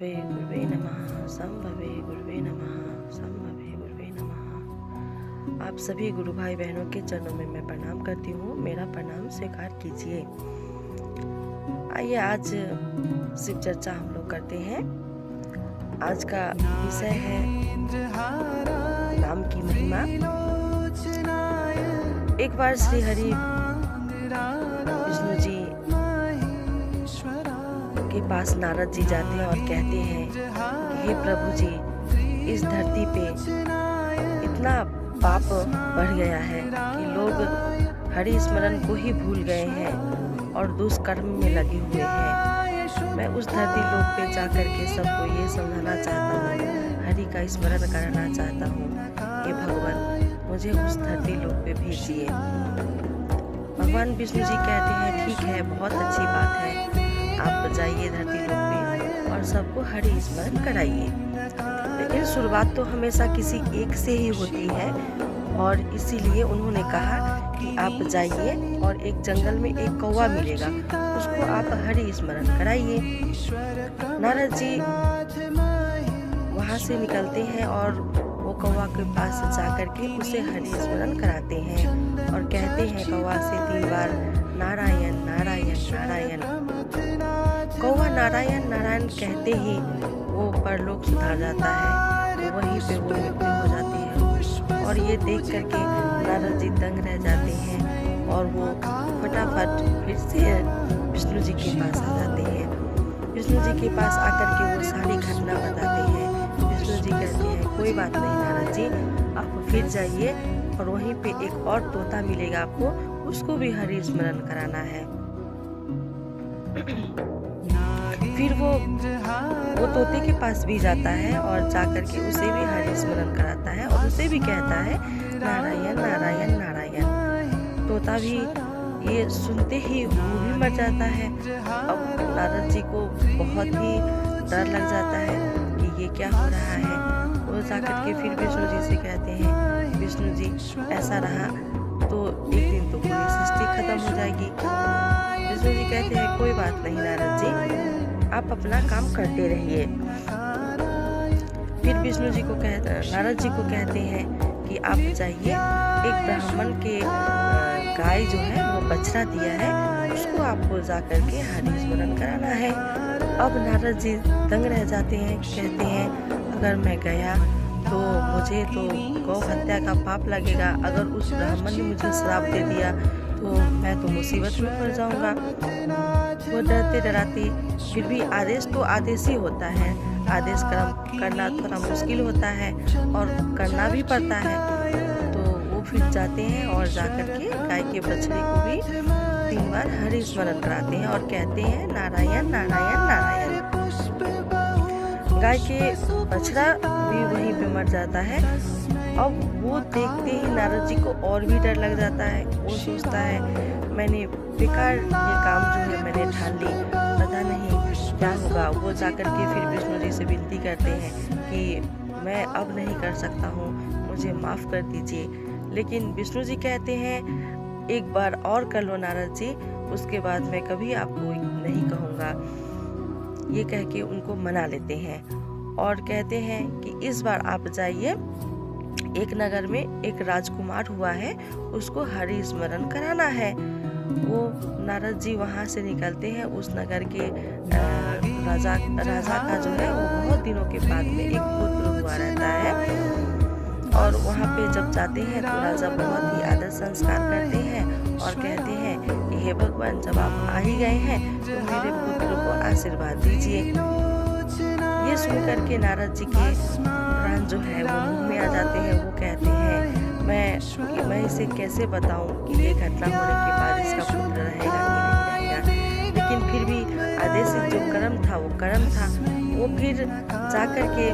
गुरुवे नमः संभवे गुरुवे नमः संभवे गुरुवे नमः। आप सभी गुरु भाई बहनों के चरणों में मैं प्रणाम करती हूँ। मेरा प्रणाम स्वीकार कीजिए। आइए आज शिव चर्चा हम लोग करते हैं। आज का विषय है नाम की महिमा। एक बार श्री हरि विष्णु जी के पास नारद जी जाते हैं और कहते हैं कि हे प्रभु जी, इस धरती पे इतना पाप बढ़ गया है कि लोग हरि स्मरण को ही भूल गए हैं और दुष्कर्म में लगे हुए हैं। मैं उस धरती लोक पे जाकर के सबको ये समझाना चाहता हूँ, हरि का स्मरण कराना चाहता हूँ। हे भगवान, मुझे उस धरती लोक पे भेजिए। भगवान विष्णु जी कहते हैं ठीक है, बहुत अच्छी बात है, आप जाइए धरती लोक पे और सबको हरि स्मरण कराइए। लेकिन शुरुआत तो हमेशा किसी एक से ही होती है और इसीलिए उन्होंने कहा कि आप जाइए और एक जंगल में एक कौवा मिलेगा, उसको आप हरि स्मरण कराइए। नारद जी वहाँ से निकलते हैं और वो कौवा के पास जाकर के उसे हरि स्मरण कराते हैं और कहते हैं कौवा से 3 बार नारायण नारायण नारायण। कौवा नारायण नारायण कहते ही वो परलोक सुधार जाता है, तो वहीं पे वो मृत्यु हो जाती है। और ये देख करके नारद जी दंग रह जाते हैं और वो फटाफट फिर से विष्णु जी के पास आ जाते हैं। विष्णु जी के पास आकर के वो सारी घटना बताते हैं। विष्णु जी कहते हैं कोई बात नहीं नारद जी, आप फिर जाइए और वहीं पे एक और तोता मिलेगा आपको, उसको भी हरि स्मरण कराना है। फिर वो तोते के पास भी जाता है और जाकर के उसे भी हरि स्मरण कराता है और उसे भी कहता है नारायण नारायण नारायण। तोता भी ये सुनते ही वो भी मर जाता है। अब नारद जी को बहुत ही डर लग जाता है कि ये क्या हो रहा है। वो जाकर के फिर विष्णु जी से कहते हैं विष्णु जी, ऐसा रहा तो एक दिन तो पूरी सृष्टि खत्म हो जाएगी। विष्णु जी कहते हैं कोई बात नहीं नारद जी, आप अपना काम करते रहिए। फिर विष्णु जी को नारद जी को कहते हैं कि आप जाइए, एक ब्राह्मण के गाय जो है वो बछड़ा दिया है, उसको आपको जाकर के हरि स्मरण कराना है। अब नारद जी दंग रह जाते हैं, कहते हैं अगर मैं गया तो मुझे तो गौ हत्या का पाप लगेगा। अगर उस ब्राह्मण ने मुझे श्राप दे दिया तो मैं तो मुसीबत में पड़ जाऊंगा। वो डरते डराते फिर भी आदेश तो आदेश ही होता है, आदेश करना थोड़ा मुश्किल होता है और करना भी पड़ता है। तो वो फिर जाते हैं और जाकर के गाय के बछड़े को भी 3 बार हरि स्मरण कराते हैं और कहते हैं नारायण नारायण नारायण। गाय के बछड़ा भी वहीं पे मर जाता है। अब वो देखते ही नारद जी को और भी डर लग जाता है। वो सोचता है मैंने बेकार ये काम जो है मैंने ठान ली, पता नहीं क्या होगा। वो जाकर के फिर विष्णु जी से विनती करते हैं कि मैं अब नहीं कर सकता हूँ, मुझे माफ़ कर दीजिए। लेकिन विष्णु जी कहते हैं एक बार और कर लो नारद जी, उसके बाद मैं कभी आपको नहीं कहूँगा। ये कह के उनको मना लेते हैं और कहते हैं कि इस बार आप जाइए, एक नगर में एक राजकुमार हुआ है, उसको हरि स्मरण कराना है। वो नारद जी वहाँ से निकलते हैं। उस नगर के राजा का जो है वो बहुत दिनों के बाद में एक पुत्र हुआ रहता है और वहाँ पे जब जाते हैं तो राजा बहुत ही आदर संस्कार करते हैं और कहते हैं कि हे भगवान, जब आप आ ही गए हैं तो मेरे पुत्र को आशीर्वाद दीजिए। ये सुन करके नारद जी के प्राण जो है वो मुंह में आ जाते हैं। वो कहते हैं मैं इसे कैसे बताऊं कि ये घटना होने के बाद इसका पुत्र रहेगा कि नहीं रहेगा। लेकिन फिर भी आदेशित जो कर्म था वो कर्म था। वो फिर जाकर के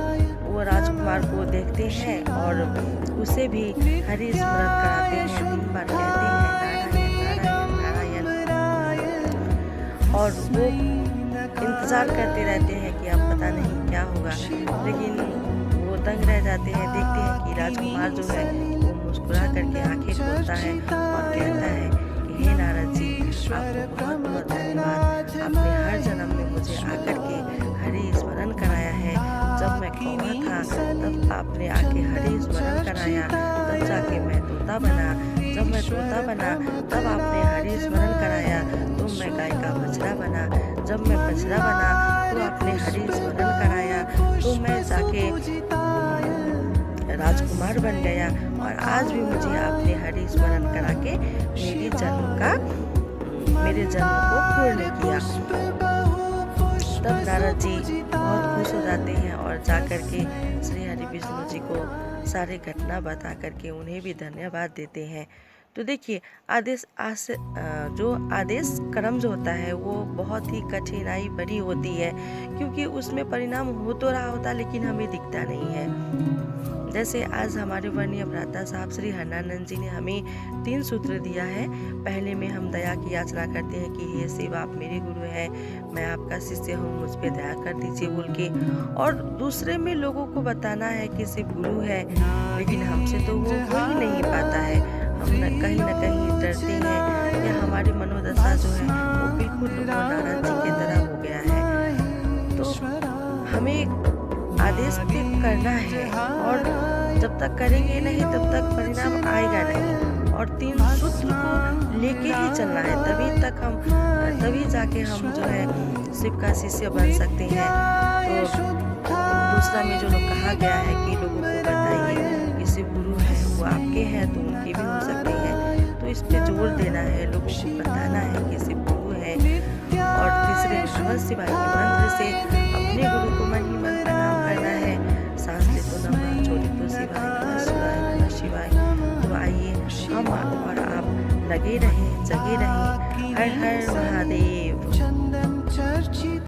वो राजकुमार को देखते हैं और उसे भी हरि स्मरण कराते हैं। 3 बार कहते हैं नारायण नारायण नारायण और वो इंतजार करते रहते हैं कि अब पता नहीं क्या होगा। लेकिन वो दंग रह जाते हैं। देखते हैं कि राजकुमार जो है वो मुस्कुरा करके आंखें खोलता है और कहता है कि हे नारद जी, आपको बहुत बहुत धन्यवाद, आपने हर जन्म में मुझे आकर के हरि स्मरण कराया। तब आपने आके हरि स्मरण कराया, तब जाके मैं तोता बना। जब मैं तोता बना तब आपने हरि स्मरण कराया, तो मैं गाय का बछड़ा बना। जब मैं बछड़ा बना तो आपने हरि स्मरण कराया, तो मैं जाके राजकुमार बन गया। और आज भी मुझे आपने हरि स्मरण करा के मेरे जन्म को पूर्ण किया। तब नारद जी बहुत खुश हो जाते हैं और जाकर के श्री हरि विष्णु जी को सारे घटना बता करके उन्हें भी धन्यवाद देते हैं। तो देखिए जो आदेश कर्म जो होता है वो बहुत ही कठिनाई भरी होती है, क्योंकि उसमें परिणाम हो तो रहा होता लेकिन हमें दिखता नहीं है। जैसे आज हमारे वर्णीय भ्राता साहब श्री हरनानंद जी ने हमें 3 सूत्र दिया है। पहले में हम दया की याचना करते हैं कि हे शिव, आप मेरे गुरु हैं, मैं आपका शिष्य हूँ, मुझ पे दया कर दीजिए बोल के। और दूसरे में लोगों को बताना है कि शिव गुरु है, लेकिन हमसे तो वो हो ही नहीं पाता है। हम कहीं न कहीं डरते हैं, या हमारी मनोदशा जो है वो बिल्कुल नारद जी की तरह हो गया है। तो हमें आदेश भी करना है, और जब तक करेंगे नहीं तब तक परिणाम आएगा नहीं। और 3 सूत्र को लेके ही चलना है, तभी जाके हम जो है शिव का शिष्य बन सकते हैं। तो दूसरा में जो लोग कहा गया है कि लोगों को बताइए कि शिव गुरु है, वो आपके हैं तो उनके भी हो सकते हैं, तो इस पे जोर देना है, लोगों को बताना है कि शिव गुरु है। और तीसरे नमः शिवाय के मंत्र से अपने गुरु को मन ही मन प्रणाम करना है। सांस ले तो नमः, छोड़े तो शिवाय, नमः शिवाय, नमः शिवाय। तो आइए हम और आप लगे रहें, जगे रहें। हर हर महादेव।